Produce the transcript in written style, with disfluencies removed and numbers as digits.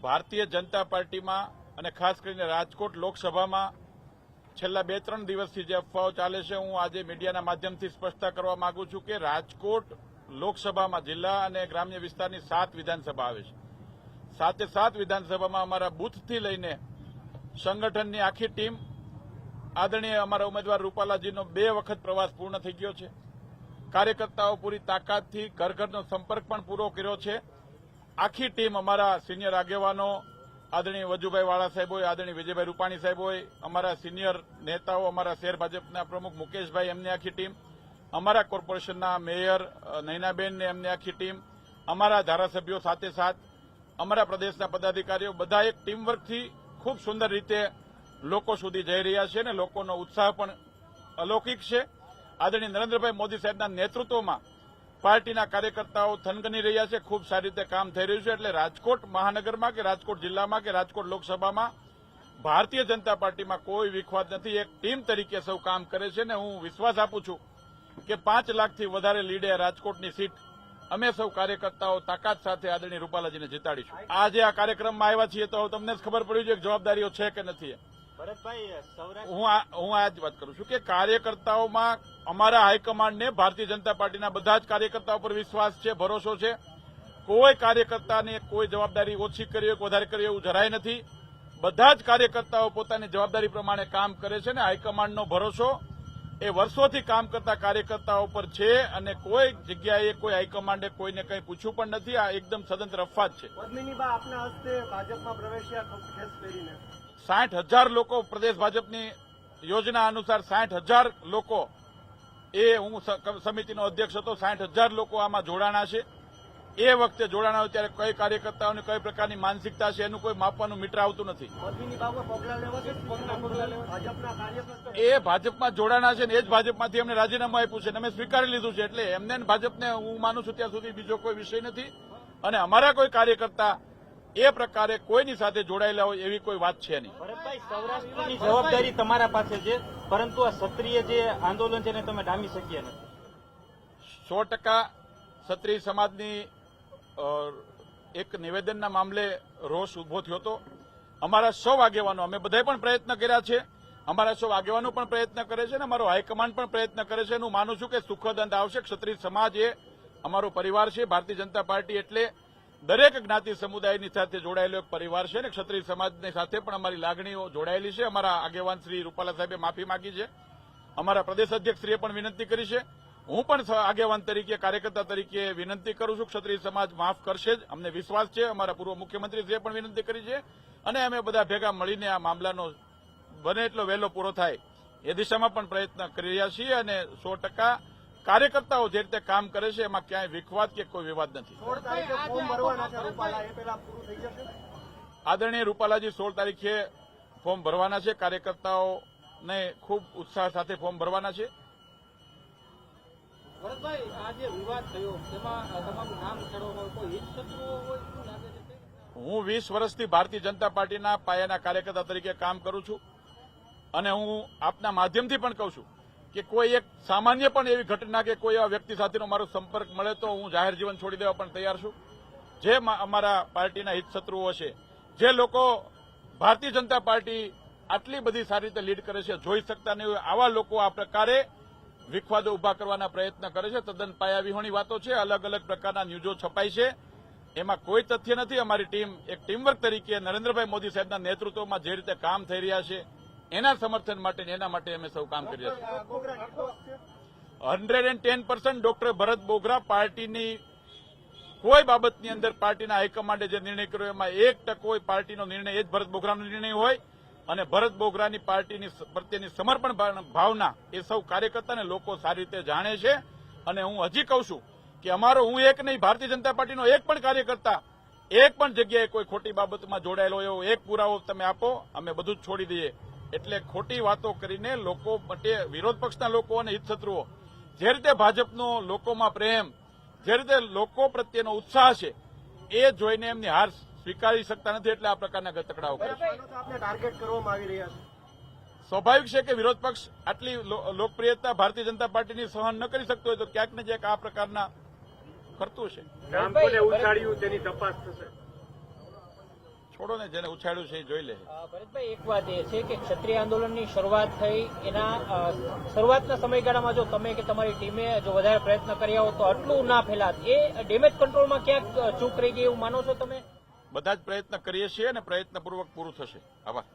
ભારતીય જનતા પાર્ટીમાં અને ખાસ કરીને રાજકોટ લોકસભામાં છેલ્લા 2-3 દિવસથી જે અફવાઓ ચાલે છે, હું આજે મીડિયાના માધ્યમથી સ્પષ્ટતા કરવા માંગુ છું કે રાજકોટ લોકસભામાં જિલ્લા અને ગ્રામ્ય વિસ્તારની 7 વિધાનસભા આવે છે. 7 વિધાનસભામાં અમારા બૂથથી લઈને સંગઠનની આખી ટીમ, આદરણીય અમારા ઉમેદવાર રૂપાલાજીનો 2 વખત પ્રવાસ પૂર્ણ થઈ ગયો છે. કાર્યકર્તાઓ પૂરી તાકાતથી ઘર ઘરનો સંપર્ક પણ પૂરો કર્યો છે. આખી ટીમ, અમારા સિનિયર આગેવાનો આદરણીય વજુભાઈ વાળા સાહેબ હોય, આદરણીય વિજયભાઈ રૂપાણી સાહેબ હોય, અમારા સિનિયર નેતાઓ, અમારા શહેર ભાજપના પ્રમુખ મુકેશભાઈ, એમની આખી ટીમ, અમારા કોર્પોરેશનના મેયર નૈનાબેન ને એમની આખી ટીમ, અમારા ધારાસભ્યો સાથે અમારા પ્રદેશના પદાધિકારીઓ, બધા એક ટીમવર્કથી ખૂબ સુંદર રીતે લોકો સુધી જઈ રહ્યા છે અને લોકોનો ઉત્સાહ પણ અલૌકિક છે. આદરણીય નરેન્દ્રભાઈ મોદી સાહેબના નેતૃત્વમાં પાર્ટીના કાર્યકર્તાઓ થનગની રહ્યા છે. ખૂબ સારી રીતે કામ થઈ રહ્યું છે. એટલે રાજકોટ મહાનગરમાં કે રાજકોટ જિલ્લામાં કે રાજકોટ લોકસભામાં ભારતીય જનતા પાર્ટીમાં કોઈ વિખવાદ નથી. એક ટીમ તરીકે સૌ કામ કરે છે અને હું વિશ્વાસ આપું છું કે 5 લાખથી વધારે લીડે રાજકોટની સીટ અમે સૌ કાર્યકર્તાઓ તાકાત સાથે આદરણીય રૂપાલાજીને જીતાડીશું. આજે આ કાર્યક્રમમાં આવ્યા છીએ તો તમને જ ખબર પડી છે કે જવાબદારીઓ છે કે નથી. હું આ જ વાત કરું છું કે કાર્યકર્તાઓમાં અમારા હાઈકમાન્ડને ભારતીય જનતા પાર્ટીના બધા જ કાર્યકર્તાઓ પર વિશ્વાસ છે, ભરોસો છે. કોઈ કાર્યકર્તાને કોઈ જવાબદારી ઓછી કરી હોય, વધારે કરી એવું જરાય નથી. બધા જ કાર્યકર્તાઓ પોતાની જવાબદારી પ્રમાણે કામ કરે છે અને હાઈકમાન્ડનો ભરોસો એ વર્ષોથી કામ કરતા કાર્યકર્તાઓ પર છે અને કોઈ જગ્યાએ કોઈ હાઈકમાન્ડે કોઈને કંઈ પૂછ્યું પણ નથી. આ એકદમ સદંતર અફવા જ છે. 60,000 લોકો પ્રદેશ ભાજપની યોજના અનુસાર 60,000 લોકો, એ હું સમિતિનો અધ્યક્ષ હતો, 60,000 લોકો આમાં જોડાણા છે. એ વખતે જોડાણા હોય ત્યારે કઈ કાર્યકર્તાઓની કઈ પ્રકારની માનસિકતા છે એનું કોઈ માપવાનું મીટર આવતું નથી. એ ભાજપમાં જોડાણા છે ને એ જ ભાજપમાંથી એમને રાજીનામું આપ્યું છે અને અમે સ્વીકારી લીધું છે. એટલે એમને ભાજપને હું માનું છું ત્યાં સુધી બીજો કોઈ વિષય નથી અને અમારા કોઈ કાર્યકર્તા એ પ્રકારે કોઈની સાથે જોડાયેલા હોય એવી કોઈ વાત છે નહીં. ભરતભાઈ, સૌરાષ્ટ્રની જવાબદારી તમારા પાસે છે, પરંતુ આ ક્ષત્રિય જે આંદોલન છે એને તમે ડામી શક્યા નથી. 100% ક્ષત્રિય સમાજની એક નિવેદનના મામલે રોષ ઉભો થયો હતો. અમારા સૌ આગેવાનો, અમે બધાએ પણ પ્રયત્ન કર્યા છે, અમારા સૌ આગેવાનો પણ પ્રયત્ન કરે છે અને અમારો હાઈકમાન્ડ પણ પ્રયત્ન કરે છે. હું માનું છું કે સુખદ અંત આવશે. ક્ષત્રિય સમાજ એ અમારો પરિવાર છે. ભારતીય જનતા પાર્ટી એટલે દરેક જ્ઞાતિ સમુદાયની સાથે જોડાયેલો એક પરિવાર છે અને ક્ષત્રિય સમાજની સાથે પણ અમારી લાગણીઓ જોડાયેલી છે. અમારા આગેવાન શ્રી રૂપાલા સાહેબે માફી માંગી છે. અમારા પ્રદેશ અધ્યક્ષશ્રીએ પણ વિનંતી કરી છે. હું પણ આગેવાન તરીકે, કાર્યકર્તા તરીકે વિનંતી કરું છું. ક્ષત્રિય સમાજ માફ કરશે જ, અમને વિશ્વાસ છે. અમારા પૂર્વ મુખ્યમંત્રીશ્રીએ પણ વિનંતી કરી છે અને અમે બધા ભેગા મળીને આ મામલાનો બને એટલો વહેલો પૂરો થાય એ દિશામાં પણ પ્રયત્ન કરી રહ્યા છીએ અને 100% કાર્યકર્તાઓ જે રીતે કામ કરે છે એમાં ક્યાંય વિખવાદ કે કોઈ વિવાદ નથી. આદરણીય રૂપાલાજી 16 તારીખે ફોર્મ ભરવાના છે. કાર્યકર્તાઓને ખૂબ ઉત્સાહ સાથે ફોર્મ ભરવાના છે. ભરતભાઈ, આ જે વિવાદ થયો તેમાં તમારું નામ ચડવામાં કોઈ હિત શત્રુઓ હોય શું લાગે છે? હું 20 વર્ષથી ભારતીય જનતા પાર્ટીના પાયાના કાર્યકર્તા તરીકે કામ કરું છું અને હું આપના માધ્યમથી પણ કહું છું કે કોઈ એક સામાન્ય પણ એવી ઘટના કે કોઈ એવા વ્યક્તિ સાથેનો મારો સંપર્ક મળે તો હું જાહેર જીવન છોડી દેવા પણ તૈયાર છું. જે અમારા પાર્ટીના હિત શત્રુઓ છે, જે લોકો ભારતીય જનતા પાર્ટી આટલી બધી સારી રીતે લીડ કરે છે જોઈ શકતા નહીં હોય, આવા લોકો આ પ્રકારે વિખવાદો ઉભા કરવાના પ્રયત્ન કરે છે. તદ્દન પાયાવિહોણી વાતો છે. અલગ અલગ પ્રકારના ન્યૂઝો છપાય છે, એમાં કોઈ તથ્ય નથી. અમારી ટીમ એક ટીમવર્ક તરીકે નરેન્દ્રભાઈ મોદી સાહેબના નેતૃત્વમાં જે રીતે કામ થઈ રહ્યા છે એના સમર્થન માટે, એના માટે અમે સૌ કામ કરી રહ્યા છીએ. 110% ડોક્ટર ભરત બોગરા પાર્ટીની કોઈ બાબતની અંદર પાર્ટીના હાઈકમાન્ડે જે નિર્ણય કર્યો એમાં 1% પાર્ટીનો નિર્ણય એ જ ભરત બોગરાનો નિર્ણય હોય અને ભરત બોગરાની પાર્ટીની પ્રત્યેની સમર્પણ ભાવના એ સૌ કાર્યકર્તાને લોકો સારી રીતે જાણે છે. અને હું હજી કહું છું કે હું એક નહીં, ભારતીય જનતા પાર્ટીનો એક પણ કાર્યકર્તા એક પણ જગ્યાએ કોઈ ખોટી બાબતમાં જોડાયેલો એવો એક પુરાવો તમે આપો, અમે બધું જ છોડી દઈએ. એટલે ખોટી વાતો કરીને લોકો માટે, વિરોધ પક્ષના લોકો અને હિતશત્રુઓ, જે રીતે ભાજપનો લોકોમાં પ્રેમ, જે રીતે લોકો પ્રત્યેનો ઉત્સાહ છે એ જોઈને એમની હાર સ્વીકારી શકતા નથી. એટલે આ પ્રકારના ગતકડાઓ કરે છે. સ્વાભાવિક છે કે વિરોધ પક્ષ આટલી લોકપ્રિયતા ભારતીય જનતા પાર્ટીની સહન ન કરી શકતો હોય તો ક્યાંક ને ક્યાંક આ પ્રકારના કરતું છે. છોડો ને, જેને ઉછાળ્યું છે એ જોઈ લે. ભરતભાઈ, એક વાત એ છે કે ક્ષત્રિય આંદોલનની શરૂઆત થઈ એના શરૂઆતના સમયગાળામાં જો તમે કે તમારી ટીમે જો વધારે પ્રયત્ન કર્યા હોત તો આટલું ના ફેલાત. એ ડેમેજ કંટ્રોલમાં ક્યાંક ચૂક રહી ગઈ એવું માનો છો તમે? બધા જ પ્રયત્ન કરીએ છીએ અને પ્રયત્નપૂર્વક પૂરું થશે. આભાર.